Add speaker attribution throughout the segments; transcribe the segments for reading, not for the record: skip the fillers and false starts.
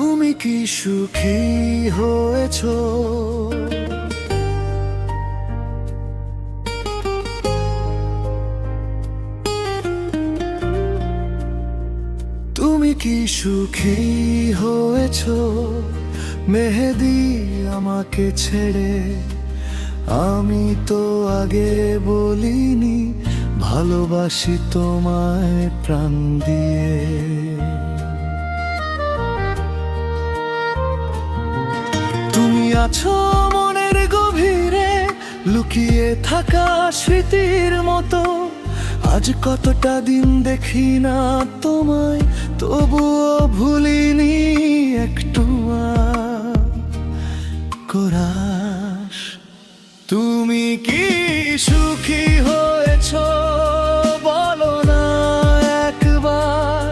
Speaker 1: তুমি কি সুখী হয়েছো? তুমি কি সুখী হয়েছো? মেহেদি আমাকে ছেড়ে আমি তো আগে বলিনি ভালোবাসি তোমায় প্রাণ দিয়ে। তুমি আছো মনের গভীরে লুকিয়ে থাকা স্মৃতির মতো। আজ কতটা দিন দেখি না তোমায়, তবুও ভুলিনি একটু কোরাস। তুমি কি সুখী হয়েছো বলো না একবার।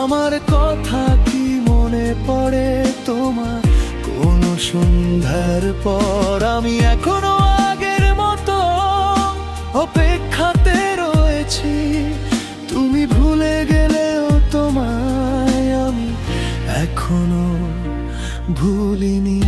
Speaker 1: আমার কথা কি মনে পড়ে তোমার কোন সন্ধ্যার পর? আমি এখনো আগের মতো অপেক্ষাতে রয়েছি। তুমি ভুলে গেলেও তোমায় আমি এখনো ভুলিনি।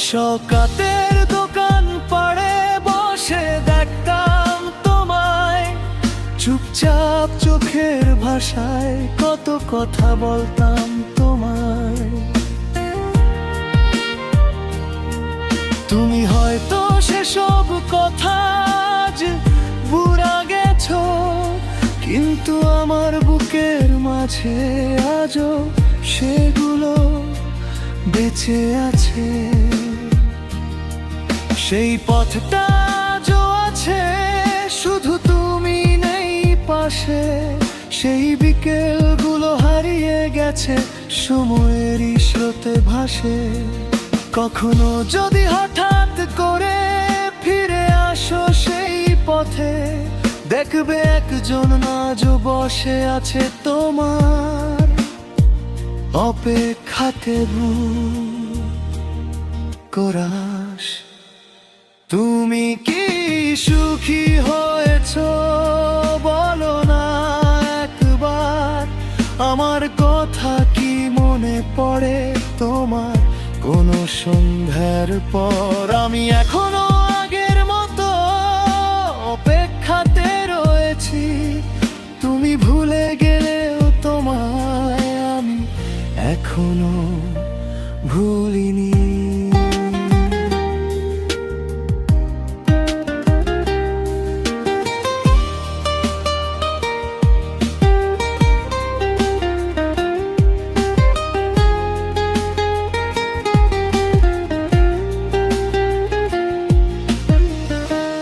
Speaker 1: শকাতের দোকান পাড়ে বসে দেখতাম তোমায়, চুপচাপ চোখের ভাষায় কত কথা বলতাম তোমায়। তুমি হয়তো সেসব কথা আজ ভুলে গেছো, কিন্তু আমার বুকের মাঝে আজও সেগুলো বেঁচে আছে। সেই পথটা আজও আছে, শুধু তুমি নেই পাশে। সেই বিকেলগুলো হারিয়ে গেছে সময়েরই স্রোতে ভাসে। কখনো যদি হঠাৎ করে ফিরে আসো সেই পথে, দেখবে একজন আজও বসে আছে তোমার অপেক্ষাতে কোরাস। তুমি কি সুখী হয়েছো বলো না একবার। আমার কথা কি মনে পড়ে তোমার কোন সন্ধ্যার পর? আমি এখনো আগের মতো অপেক্ষাতে রয়েছি। তুমি ভুলে গেলেও তোমায় আমি এখনো ভুলিনি।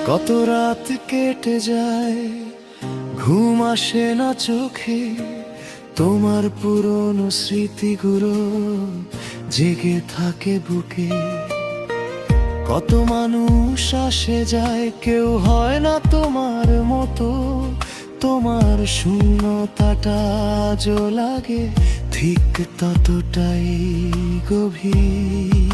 Speaker 1: কত রাত কেটে যায় ঘুম আসে না চোখে, তোমার পুরনো স্মৃতিগুলো জেগে থাকে বুকে। কত মানুষ আসে যায়, কেউ হয় না তোমার মতো। তোমার শূন্যতাটা আজও লাগে ঠিক ততটাই গভীর।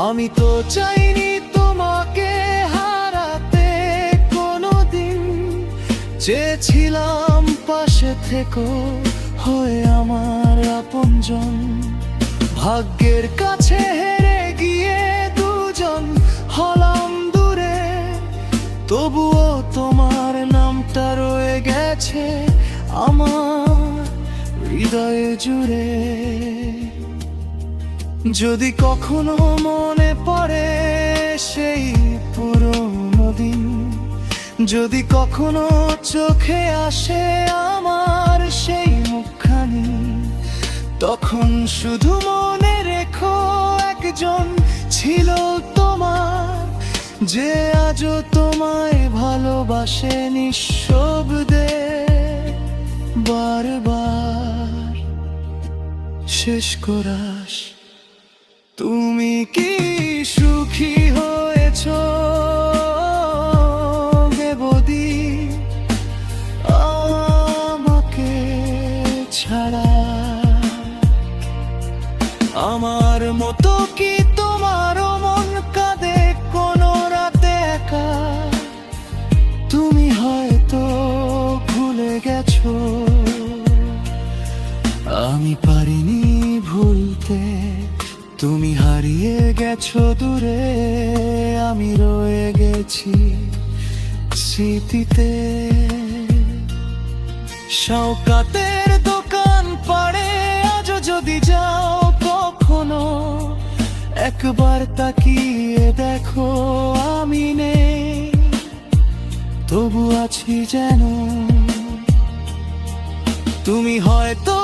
Speaker 1: আমি তো চাইনি তোমাকে হারাতে কোনোদিন, চেয়েছিলাম পাশে থেকো হয়ে আমার আপনজন। ভাগ্যের কাছে হেরে গিয়ে দুজন হলাম দূরে, তবুও তোমার নামটা রয়ে গেছে আমার হৃদয়ে জুড়ে। যদি কখনো মনে পড়ে সেই পুরনো দিন, যদি কখনো চোখে আসে আমার সেই মুখখানি, তখন শুধু মনে রেখো একজন ছিল তোমার, যে আজও তোমায় ভালোবাসে নিঃশব্দে বারবার। শেষ কোরাস। তুমি কি সুখী হয়েছো বেবদি আমাকে ছাড়া? আমার মতো কি তোমারও মন কাঁদে কোনো রাতে একা? তুমি হয়তো তুমি হারিয়ে গেছো দূরে, আমি রয়ে গেছি স্মৃতিতে। শওকাতের দোকান পাড়ে আজও যদি যাও কখনো, একবার তাকিয়ে দেখো আমি নেই, তবু আছি যেন। তুমি হয়তো